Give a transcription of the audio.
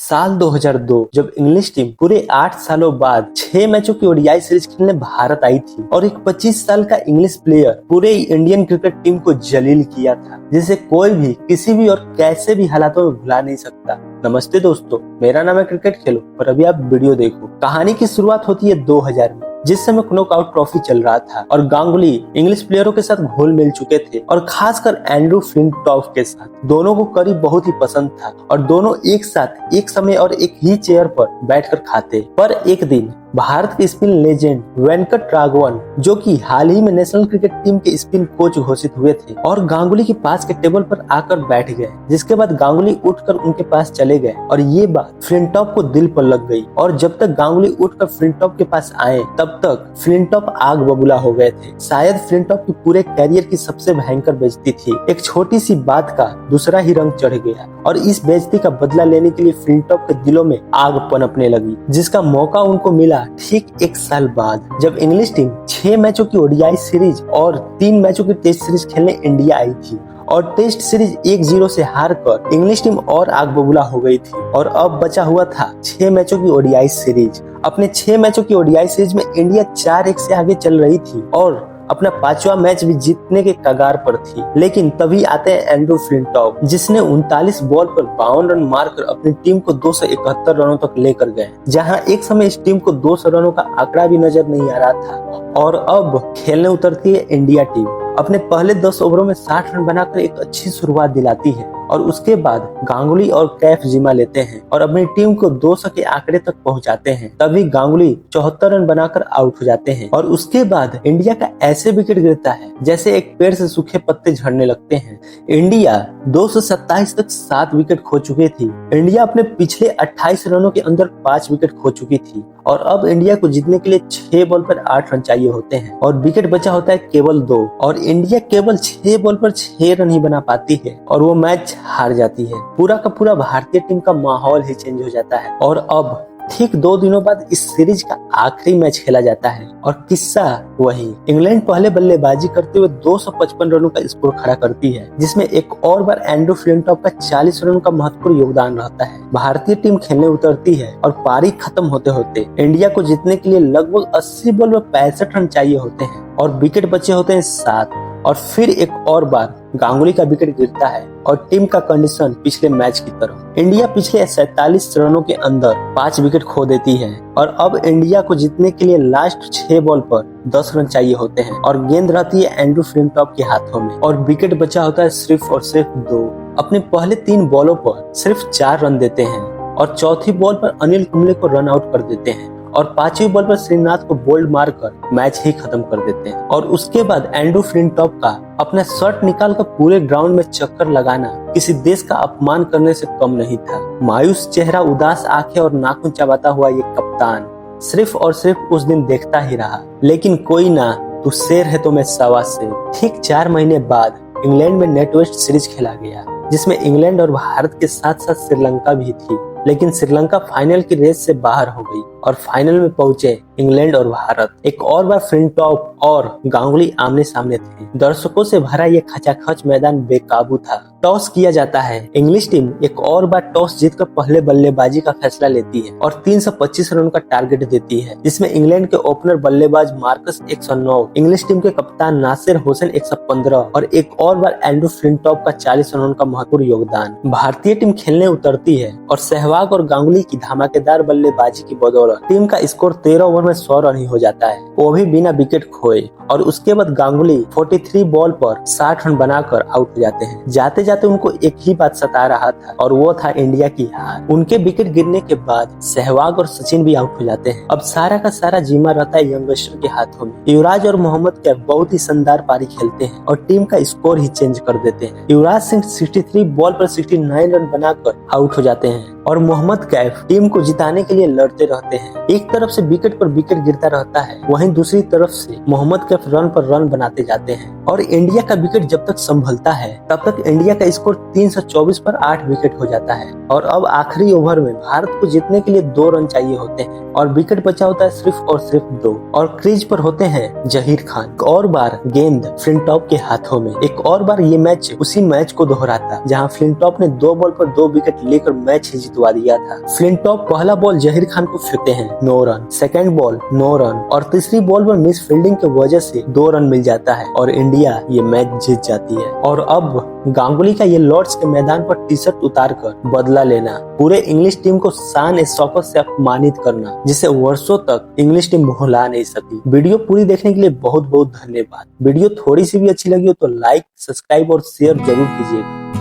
साल 2002 जब English team पूरे 8 सालों बाद 6 मैचों की ओडीआई सीरीज खेलने भारत आई थी और एक 25 साल का इंग्लिश प्लेयर पूरे इंडियन क्रिकेट टीम को जलील किया था, जिसे कोई भी किसी भी और कैसे भी हालातों में भुला नहीं सकता। नमस्ते दोस्तों, मेरा नाम है क्रिकेट खेलो और अभी आप वीडियो देखो। कहानी की शुरुआत होती है 2000 में, जिस समय नॉकआउट ट्रॉफी चल रहा था और गांगुली इंग्लिश प्लेयरों के साथ घुल मिल चुके थे और खासकर एंड्रू फ्लिंटॉफ के साथ। दोनों को करी बहुत ही पसंद था और दोनों एक साथ एक समय और एक ही चेयर पर बैठकर खाते। पर एक दिन भारत के स्पिन लेजेंड वेंकट राघवन, जो कि हाल ही में नेशनल क्रिकेट टीम के स्पिन कोच घोषित हुए थे, और गांगुली के पास के टेबल पर आकर बैठ गए। जिसके बाद गांगुली उठकर उनके पास चले गए और ये बात फ्लिंटॉफ को दिल पर लग गई। और जब तक गांगुली उठकर फ्लिंटॉफ के पास आए तब तक फ्लिंटॉफ आग बबूला हो गए थे। शायद फ्लिंटॉफ की पूरे कैरियर की सबसे भयंकर बेइज्जती थी। एक छोटी सी बात का दूसरा ही रंग चढ़ गया और इस बेइज्जती का बदला लेने के लिए फ्लिंटॉफ के दिलों में आग पनपने लगी, जिसका मौका उनको मिला ठीक एक साल बाद, जब इंग्लिश टीम 6 मैचों की ओडीआई सीरीज और 3 मैचों की टेस्ट सीरीज खेलने इंडिया आई थी। और टेस्ट सीरीज 1-0 से हारकर इंग्लिश टीम और आग बबूला हो गई थी और अब बचा हुआ था 6 मैचों की ओडीआई सीरीज। अपने 6 मैचों की ओडीआई सीरीज में इंडिया 4-1 से आगे चल रही थी और अपना 5वां मैच भी जीतने के कगार पर थी। लेकिन तभी आते हैं एंड्रू फ्लिंटॉफ, जिसने 39 बॉल पर 52 रन मारकर अपनी टीम को 271 रनों तक लेकर गए, जहां एक समय इस टीम को 200 रनों का आंकड़ा भी नजर नहीं आ रहा था। और अब खेलने उतरती है इंडिया टीम। अपने पहले 10 ओवरों में 60 रन बनाकर एक अच्छी शुरुआत दिलाती है और उसके बाद गांगुली और कैफ जिम्मा लेते हैं और अपनी टीम को 200 के आंकड़े तक पहुंचाते हैं। तभी गांगुली 74 रन बनाकर आउट हो जाते हैं और उसके बाद इंडिया का ऐसे विकेट गिरता है जैसे एक पेड़ से सूखे पत्ते झड़ने लगते हैं। इंडिया 227 तक 7 विकेट खो चुकी थी। इंडिया अपने पिछले 28 रनों के अंदर 5 विकेट खो चुकी थी और अब इंडिया को जीतने के लिए 6 बॉल पर 8 रन चाहिए होते हैं और विकेट बचा होता है केवल 2 और इंडिया केवल 6 बॉल पर 6 रन ही बना पाती है और वो मैच हार जाती है। पूरा का पूरा भारतीय टीम का माहौल ही चेंज हो जाता है और अब ठीक 2 दिनों बाद इस सीरीज का आखिरी मैच खेला जाता है और किस्सा वही। इंग्लैंड पहले बल्लेबाजी करते हुए 255 रनों का स्कोर खड़ा करती है, जिसमें एक और बार एंड्रू फ्लिंटॉफ का 40 रनों का महत्वपूर्ण योगदान रहता है। भारतीय टीम खेलने उतरती है और पारी खत्म होते होते इंडिया को जीतने के लिए लगभग 80 बॉल में 65 रन चाहिए होते हैं और विकेट बचे होते हैं 7। और फिर एक और बार गांगुली का विकेट गिरता है और टीम का कंडीशन पिछले मैच की तरह। इंडिया पिछले 47 रनों के अंदर 5 विकेट खो देती है और अब इंडिया को जीतने के लिए लास्ट 6 बॉल पर 10 रन चाहिए होते हैं और गेंद रहती है एंड्रू फ्लिंटॉफ के हाथों में और विकेट बचा होता है सिर्फ और सिर्फ 2। अपने पहले 3 बॉलों पर सिर्फ 4 रन देते हैं और चौथी बॉल पर अनिल कुंबले को रन आउट कर देते हैं और 5वीं बॉल पर श्रीनाथ को बोल्ड मारकर मैच ही खत्म कर देते हैं। और उसके बाद एंड्रू फ्लिंटॉफ का अपना शर्ट निकालकर पूरे ग्राउंड में चक्कर लगाना किसी देश का अपमान करने से कम नहीं था। मायूस चेहरा, उदास आंखें और नाखून चबाता हुआ ये कप्तान सिर्फ और सिर्फ उस दिन देखता ही रहा। लेकिन कोई ना, तू शेर है तो मैं सवा शेर। ठीक 4 महीने बाद इंग्लैंड में नेट वेस्ट सीरीज खेला गया, जिसमें इंग्लैंड और भारत के साथ साथ श्रीलंका भी थी। लेकिन श्रीलंका फाइनल की रेस से बाहर हो गई और फाइनल में पहुंचे इंग्लैंड और भारत। एक और बार फ्लिंटॉफ और गांगुली आमने सामने थे। दर्शकों से भरा ये खचाखच मैदान बेकाबू था। टॉस किया जाता है। इंग्लिश टीम एक और बार टॉस जीतकर पहले बल्लेबाजी का फैसला लेती है और 325 रन का टारगेट देती है, जिसमें इंग्लैंड के ओपनर बल्लेबाज मार्कस 109, इंग्लिश टीम के कप्तान नासिर हुसैन 115 और एक और बार एंड्रू फ्लिंटॉफ का 40 रन का महत्वपूर्ण योगदान। भारतीय टीम खेलने उतरती है और सहवाग और गांगुली की धमाकेदार बल्लेबाजी की बदौलत टीम का स्कोर 13 ओवर में 100 रन ही हो जाता है, वो भी बिना विकेट खोए। और उसके बाद गांगुली 43 बॉल पर 60 रन बनाकर आउट हो जाते हैं। जाते जाते उनको एक ही बात सता रहा था और वो था इंडिया की हार। उनके विकेट गिरने के बाद सहवाग और सचिन भी आउट हो जाते हैं। अब सारा का सारा जिम्मा रहता है यंगस्टर के हाथों में। युवराज और मोहम्मद कैफ बहुत ही शानदार पारी खेलते हैं और टीम का स्कोर ही चेंज कर देते हैं। युवराज सिंह 63 बॉल पर 69 रन बनाकर आउट हो जाते हैं और मोहम्मद कैफ टीम को जिताने के लिए लड़ते रहते हैं। एक तरफ से विकेट पर विकेट गिरता रहता है, वहीं दूसरी तरफ से मोहम्मद कैफ रन पर रन बनाते जाते हैं और इंडिया का विकेट जब तक संभलता है तब तक इंडिया का स्कोर 324 पर 8 विकेट हो जाता है और अब आखिरी ओवर में भारत को जीतने के लिए 2 रन चाहिए होते हैं और विकेट बचा होता है सिर्फ और सिर्फ 2 और क्रीज पर होते हैं जहीर खान। एक और बार गेंद फ्लिंटॉफ के हाथों में। एक और बार ये मैच उसी मैच को दोहराता जहां फ्लिंटॉफ ने 2 बॉल पर 2 विकेट लेकर मैच ही जितवा जितवा दिया था। फ्लिंटॉफ पहला बॉल जहीर खान को फेंकते हैं, 9 रन, सेकंड बॉल 9 रन और तीसरी बॉल पर मिस फील्डिंग की वजह से 2 रन मिल जाता है और इंडिया ये मैच जीत जाती है। और अब गांगुली का ये लॉर्ड्स के मैदान पर टी शर्ट उतार कर बदला लेना, पूरे इंग्लिश टीम को शान स्टॉपर से अपमानित करना, जिसे वर्षों तक इंग्लिश टीम भुला नहीं सकी। वीडियो पूरी देखने के लिए बहुत बहुत धन्यवाद। वीडियो थोड़ी सी भी अच्छी लगी हो तो लाइक, सब्सक्राइब और शेयर जरूर कीजिएगा।